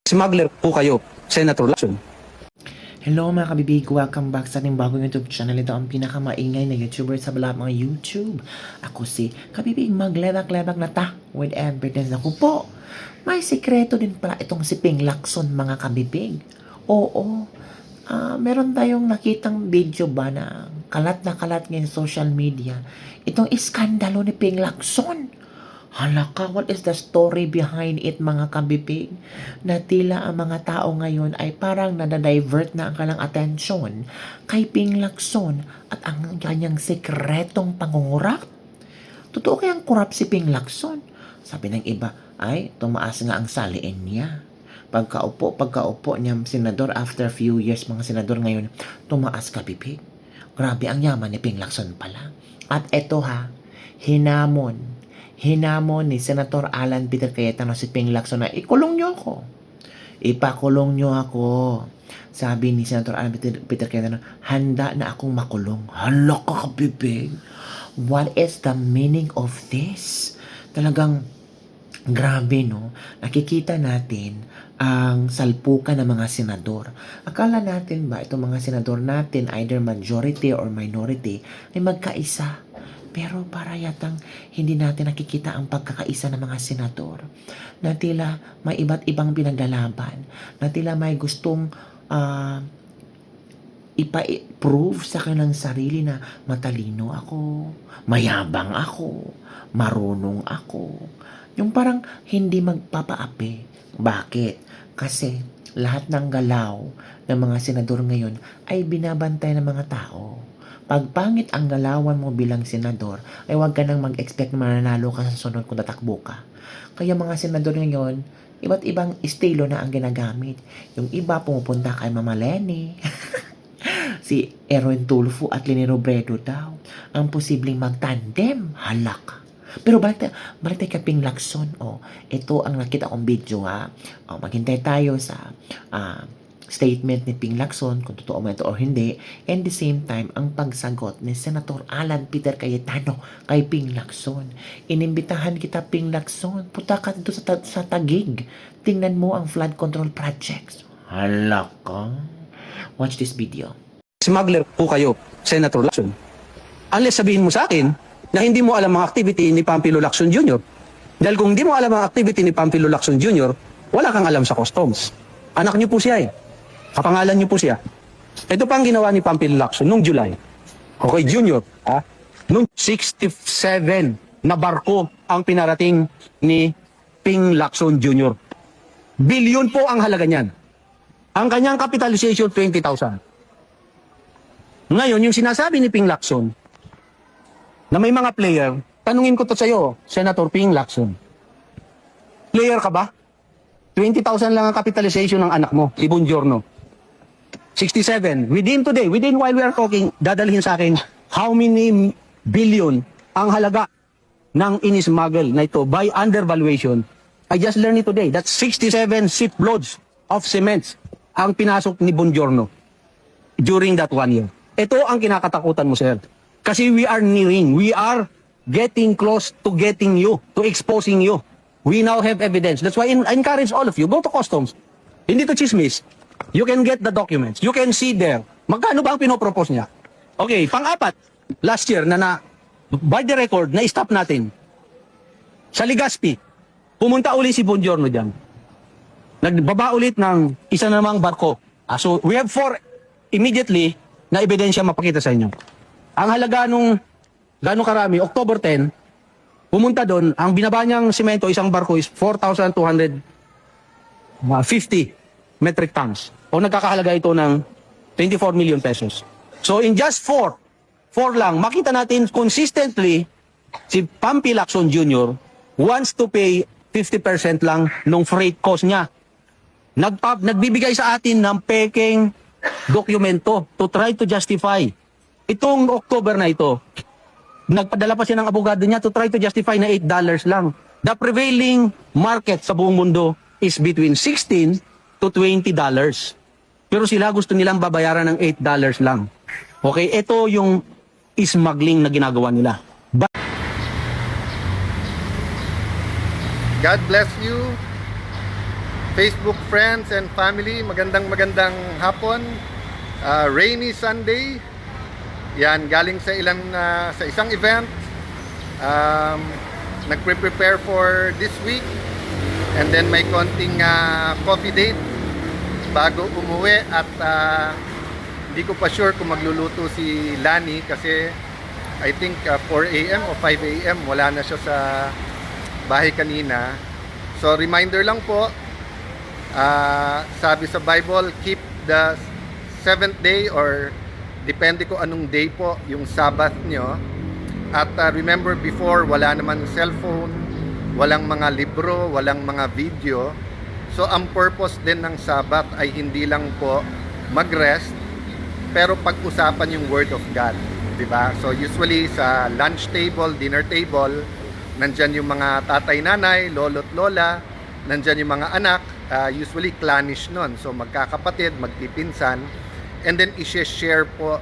Smuggler po kayo, Senator Lacson. Hello mga kabibig, welcome back sa ating bagong YouTube channel. Ito ang pinakamaingay na YouTuber sa lahat mga YouTube. Ako si Kabibig, maglebak-lebak na ta with evidence. Ako po, may sikreto din pala itong si Ping Lacson mga kabibig. Oo, meron tayong nakitang video ba na kalat ngayon sa social media. Itong iskandalo ni Ping Lacson. Hala ka, what is the story behind it mga kabibig? Na tila ang mga tao ngayon ay parang nadadivert na ang kanilang atensyon kay Ping Lacson at ang kanyang sekretong pangungurak. Totoo kayang kurap si Ping Lacson? Sabi ng iba, ay tumaas nga ang saliin niya. Pagkaupo niya senador after few years mga senador ngayon, tumaas kabibig. Grabe ang yaman ni Ping Lacson pala. At eto ha, hinamon ni Senator Alan Peter Cayetano si Ping Lacson na ikulong niyo ako. Ipakulong niyo ako. Sabi ni Senator Alan Peter Cayetano, handa na akong makulong. Hala ka kabibig. What is the meaning of this? Talagang grabe no. Nakikita natin ang salpukan ng mga senador. Akala natin ba itong mga senador natin either majority or minority ay magkaisa? Pero para yatang hindi natin nakikita ang pagkakaisa ng mga senador. Na tila may iba't ibang pinaglalaban. Na tila may gustong ipa-prove sa kanilang sarili na matalino ako, mayabang ako, marunong ako. Yung parang hindi magpapaapi. Bakit? Kasi lahat ng galaw ng mga senador ngayon ay binabantay ng mga tao. Pag pangit ang galawan mo bilang senador, ay huwag ka nang mag-expect na mananalo ka sa sunod kung tatakbo ka. Kaya mga senador ngayon, iba't ibang estilo na ang ginagamit. Yung iba pumupunta kay Mama Lenny, si Erwin Tulfo at Leni Robredo daw, ang posibleng magtandem, halak. Pero balik tayo kay Ping Lacson. Ito ang nakita kong video ha. Maghintay tayo sa statement ni Ping Lacson, kung totoo man ito o hindi, and the same time, ang pagsagot ni Senator Alan Peter Cayetano kay Ping Lacson. Inimbitahan kita, Ping Lacson, punta ka dito sa Taguig. Tingnan mo ang flood control projects. Hala ka. Watch this video. Smuggler po kayo, Senator Lacson. Unless sabihin mo sa akin na hindi mo alam ang activity ni Pampilo Lacson Jr. Dahil kung hindi mo alam ang activity ni Pampilo Lacson Jr., wala kang alam sa customs. Anak niyo po siya eh. Kapangalan niyo po siya. Ito pa ang ginawa ni Pampilo Lacson nung July. Okay, Junior. Nung 67 na barko ang pinarating ni Ping Lacson Jr. Bilyon po ang halaga niyan. Ang kanyang capitalization, 20,000. Ngayon, yung sinasabi ni Ping Lacson, na may mga player, tanungin ko to sa iyo, Senator Ping Lacson. Player ka ba? 20,000 lang ang capitalization ng anak mo, si Bongiorno. 67. Within while we are talking, dadalhin sa akin how many billion ang halaga ng inismuggle na ito by undervaluation. I just learned it today. That's 67 shiploads of cements ang pinasok ni Bongiorno during that 1 year. Ito ang kinakatakutan mo, sir. Kasi we are getting close to getting you, to exposing you. We now have evidence. That's why I encourage all of you, go to customs. Hindi to chismis. You can get the documents. You can see there. Magkano ba ang pinopropose niya? Okay, pang-apat. Last year, by the record, na-stop natin. Sa Legazpi, pumunta uli si Bongiorno dyan. Nagbaba ulit ng isa namang barko. So, we have 4 immediately na ebidensya mapakita sa inyo. Ang halaga nung gano'ng karami, October 10, pumunta doon, ang binaba niyang simento, isang barko is 4,250 metric tons. O nagkakahalaga ito ng 24 million pesos. So in just 4 lang, makita natin consistently si Pampi Lacson Jr. wants to pay 50% lang nung freight cost niya. Nagbibigay sa atin ng peking dokumento to try to justify. Itong October na ito, nagpadala pa siya ng abogado niya to try to justify na $8 lang. The prevailing market sa buong mundo is between $16 to $20. Pero sila gusto nilang babayaran ng $8 lang. Okay, ito yung smuggling na ginagawa nila. God bless you. Facebook friends and family, magandang hapon. Rainy Sunday. Yan, galing sa isang event. Nagpre-prepare for this week. And then may konting coffee date bago umuwi at hindi ko pa sure kung magluluto si Lani kasi I think 4 a.m. o 5 a.m. wala na siya sa bahay kanina. So reminder lang po, sabi sa Bible, keep the 7th day or depende ko anong day po yung Sabbath nyo. At remember before, wala naman cellphone, walang mga libro, walang mga video. So ang purpose din ng Sabbath ay hindi lang po mag-rest, pero pag-usapan yung Word of God, di ba? So usually sa lunch table, dinner table, nandyan yung mga tatay-nanay, lolo't lola, nandyan yung mga anak, usually clannish nun. So magkakapatid, magpipinsan, and then i-share po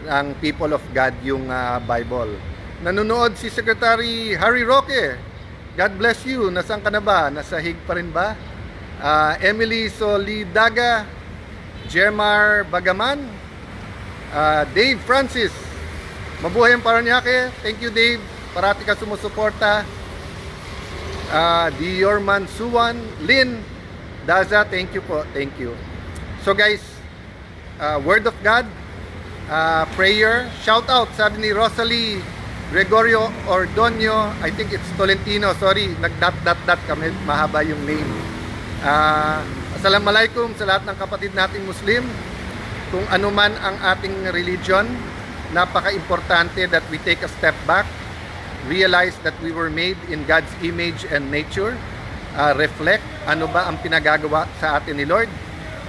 ng people of God yung Bible. Nanonood si Secretary Harry Roque. God bless you. Nasaan ka na ba? Nasa Hig pa rin ba? Emily Solidaga, Jemar Bagaman, Dave Francis. Mabuhay ang Paranaque. Thank you, Dave. Parati ka sumusuporta. Diorman Suwan, Lynn Daza, thank you po. Thank you. So guys, Word of God, prayer, shout out, sabi ni Rosalie Gregorio Ordonio, I think it's Tolentino, sorry, nag-dot kami, mahaba yung name. Assalamualaikum sa lahat ng kapatid nating Muslim. Kung ano man ang ating religion, napaka-importante that we take a step back, realize that we were made in God's image and nature, reflect ano ba ang pinagagawa sa atin ni Lord.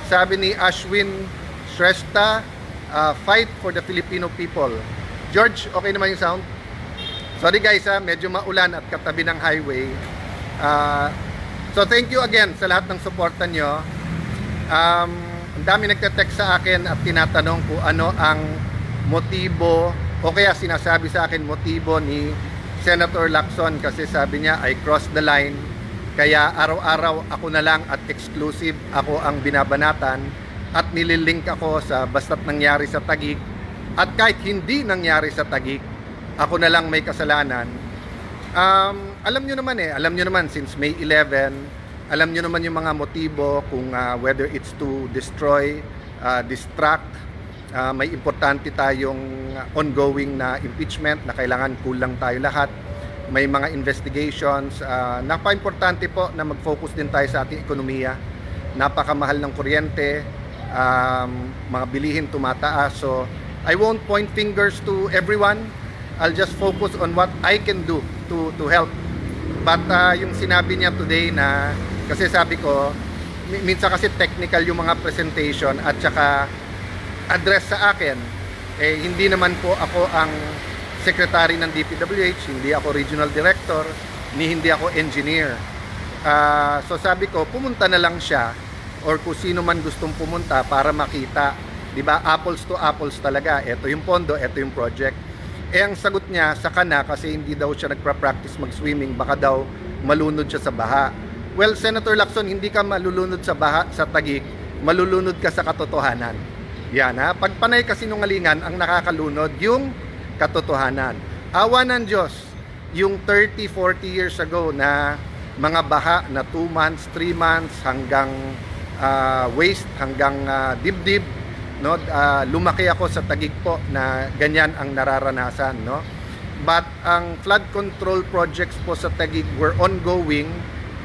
Sabi ni Ashwin Shrestha, fight for the Filipino people. George, okay naman yung sound? Sorry guys, medyo maulan at katabi ng highway. So thank you again sa lahat ng suporta nyo. Ang dami nagte-text sa akin at tinatanong kung ano ang motibo o kaya sinasabi sa akin motibo ni Senator Lacson kasi sabi niya I crossed the line, kaya araw-araw ako na lang at exclusive ako ang binabanatan at nililink ako sa basta't nangyari sa Taguig at kahit hindi nangyari sa Taguig, ako na lang may kasalanan. Alam nyo naman since May 11, alam nyo naman yung mga motibo kung whether it's to destroy, distract, may importante tayong ongoing na impeachment na kailangan kulang tayo lahat. May mga investigations, napaka-importante po na mag-focus din tayo sa ating ekonomiya. Napakamahal ng kuryente, mga bilihin tumataas. So I won't point fingers to everyone. I'll just focus on what I can do to help. But yung sinabi niya today na, kasi sabi ko, minsan kasi technical yung mga presentation at saka address sa akin, hindi naman po ako ang secretary ng DPWH, hindi ako regional director, hindi ako engineer. So sabi ko, pumunta na lang siya or kung sino man gustong pumunta para makita, di ba, apples to apples talaga. Ito yung pondo, ito yung project. Ang sagot niya, saka na kasi hindi daw siya nagpa-practice mag-swimming, baka daw malunod siya sa baha. Well, Senator Lacson, hindi ka malulunod sa baha sa Taguig, malulunod ka sa katotohanan. Yan ha, pag panay kasinungalingan, ang nakakalunod yung katotohanan. Awa ng Diyos, yung 30-40 years ago na mga baha na 2 months, 3 months hanggang waist, hanggang dibdib, no? Lumaki ako sa Taguig po na ganyan ang nararanasan, no? But ang flood control projects po sa Taguig were ongoing.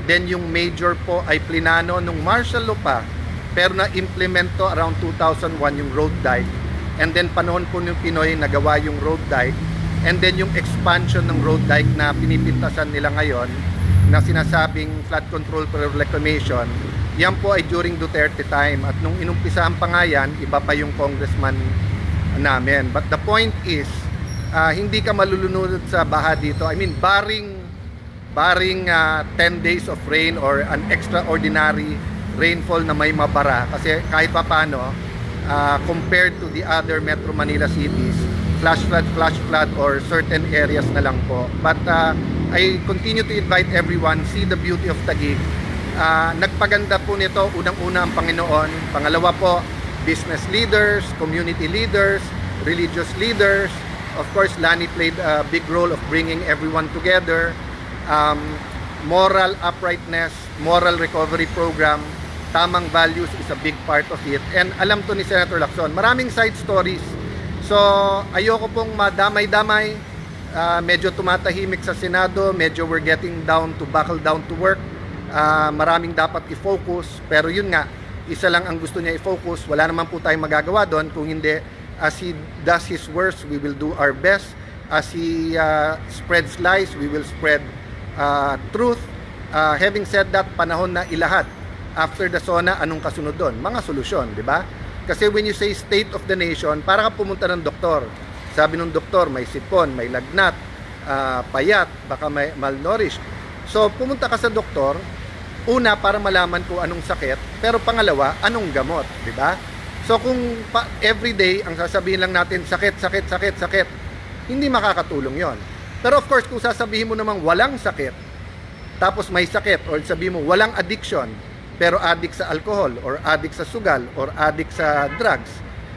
Then yung major po ay plinano nung martial law pa, pero na-implemento around 2001 yung road dike. And then panahon po ng Pinoy nagawa yung road dike. And then yung expansion ng road dike na pinipintasan nila ngayon na sinasabing flood control for reclamation, yan po ay during Duterte time. At nung inumpisahan pa nga yan, iba pa yung congressman namin. But the point is, hindi ka malulunod sa baha dito. I mean, barring 10 days of rain or an extraordinary rainfall na may mabara. Kasi kahit pa paano, compared to the other Metro Manila cities, flash flood or certain areas na lang po. But I continue to invite everyone, see the beauty of Taguig. nagpaganda po nito, unang-una ang Panginoon. Pangalawa po, business leaders, community leaders, religious leaders. Of course, Lani played a big role of bringing everyone together. Moral uprightness, moral recovery program, tamang values is a big part of it. And alam to ni Senator Lacson, maraming side stories. So, ayoko pong madamay-damay. Medyo tumatahimik sa Senado, medyo we're getting buckle down to work. Maraming dapat i-focus, pero yun nga, isa lang ang gusto niya i-focus. Wala naman po tayong magagawa doon. Kung hindi, as he does his worst, we will do our best. As he spreads lies, we will spread truth. Having said that, panahon na ilahat. After the SONA, anong kasunod doon? Mga solusyon, di ba? Kasi when you say state of the nation, para ka pumunta ng doktor. Sabi ng doktor, may sipon, may lagnat, payat, baka may malnourished. So, pumunta ka sa doktor, una, para malaman kung anong sakit, pero pangalawa, anong gamot, di ba? So, kung everyday, ang sasabihin lang natin, sakit, hindi makakatulong yon. Pero of course, kung sasabihin mo namang walang sakit, tapos may sakit, or sabihin mo walang addiction, pero addict sa alcohol, or addict sa sugal, or addict sa drugs,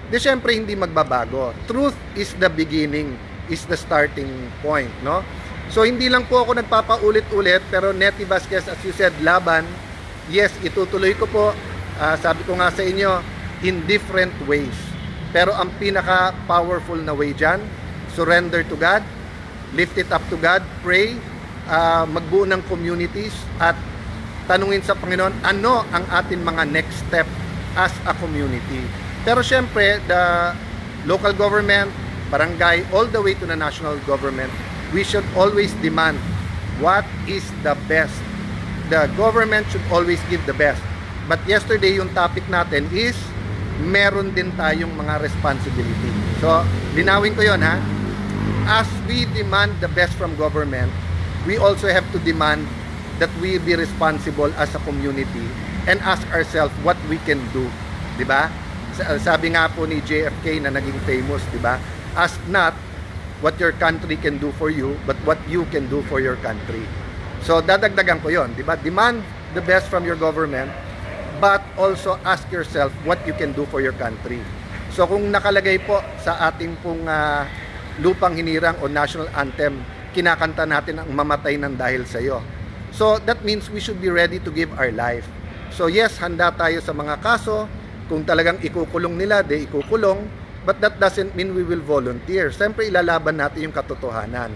di syempre hindi magbabago. Truth is the beginning, is the starting point, no? So hindi lang po ako nagpapaulit-ulit, pero Nettie Vasquez, as you said, laban, yes, itutuloy ko po, sabi ko nga sa inyo, in different ways. Pero ang pinaka-powerful na way dyan, surrender to God, lift it up to God, pray, magbuo ng communities, at tanungin sa Panginoon, ano ang atin mga next step as a community. Pero syempre, the local government, barangay, all the way to the national government, we should always demand what is the best. The government should always give the best. But yesterday, yung topic natin is, meron din tayong mga responsibility. So, linawin ko yon ha. As we demand the best from government, we also have to demand that we be responsible as a community and ask ourselves what we can do. Diba? Sabi nga po ni JFK na naging famous, diba? Ask not what your country can do for you, but what you can do for your country. So, dadagdagan ko yon, diba? Demand the best from your government, but also ask yourself what you can do for your country. So, kung nakalagay po sa ating pong lupang hinirang o national anthem, kinakanta natin ang mamatay ng dahil sa iyo. So, that means we should be ready to give our life. So, yes, handa tayo sa mga kaso. Kung talagang ikukulong nila, ikukulong. But that doesn't mean we will volunteer. Siyempre, ilalaban natin yung katotohanan.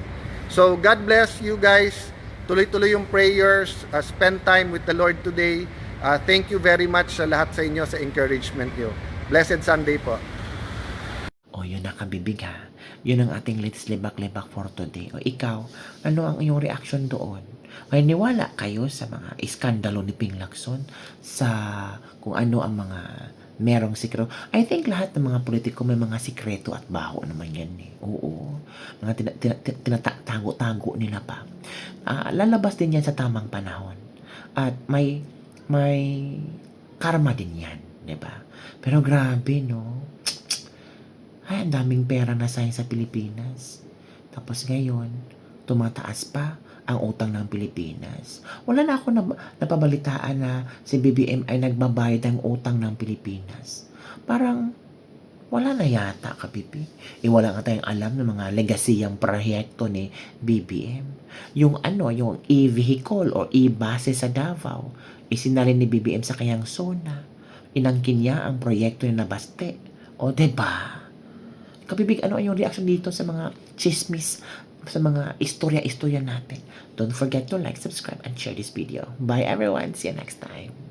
So, God bless you guys. Tuloy-tuloy yung prayers. Spend time with the Lord today. Thank you very much sa lahat sa inyo sa encouragement nyo. Blessed Sunday po. O yun na kabibig ha. Yun ang ating Let's Libak-Libak for today. O ikaw, ano ang iyong reaction doon? May niwala kayo sa mga iskandalo ni Ping Lacson sa kung ano ang mga merong sikreto. I think lahat ng mga politiko may mga sikreto at baho naman yan eh. Oo. Mga tinatago-tago nila pa. Lalabas din yan sa tamang panahon. At may karma din yan. Diba? Pero grabe no. Ay, ang daming pera na sayang sa Pilipinas. Tapos ngayon, tumataas pa ang utang ng Pilipinas. Wala na ako napabalitaan na si BBM ay nagbabayad ng utang ng Pilipinas. Parang wala na yata, kapipi. Wala nga tayong alam ng mga legasiyang proyekto ni BBM. Yung e-vehicle o e-base sa Davao, isinalin ni BBM sa kanyang SONA. Inangkin niya ang proyekto ni Nabaste. O, diba? Kapibig, ano ang yung reaction dito sa mga chismis, sa mga istorya natin? Don't forget to like, subscribe, and share this video. Bye everyone. See you next time.